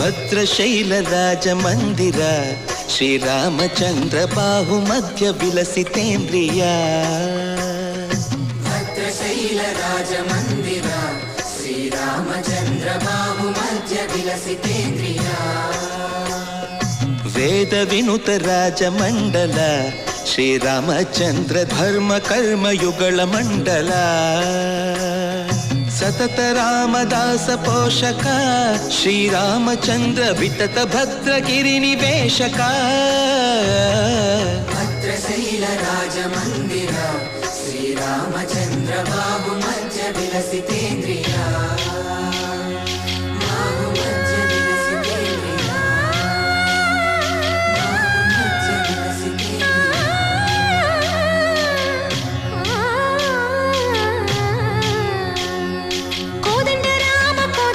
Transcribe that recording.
ಭದ್ರಶೈಲ ರಾಜ ಮಂದಿರ ಶ್ರೀರಾಮಚಂದ್ರ ಬಾಹು ಮಧ್ಯ ವಿಲಸಿತೇಂದ್ರಿಯ ಭದ್ರಶೈಲ ರಾಜ ಮಂದಿರ ಶ್ರೀರಾಮಚಂದ್ರ ಬಾಹು ಮಧ್ಯ ವಿಲಸಿತೇಂದ್ರಿಯ ವೇದ ವಿನುತ ರಾಜ ಮಂಡಲ ಶ್ರೀರಾಮಚಂದ್ರ ಧರ್ಮ ಕರ್ಮಯುಗಳ ಮಂಡಲ ಸತತ ರಾಮದಾಸ ಪೋಷಕ ಶ್ರೀರಾಮಚಂದ್ರ ವಿತತ ಭದ್ರಗಿರಿ ನಿವೇಶಕ ಭದ್ರಶೈಲ ರಾಜ ಮಂದಿರ ಶ್ರೀರಾಮಚಂದ್ರ ಬಾಹು ಮಧ್ಯ ವಿಲಸಿತೇಂದ್ರಿಯ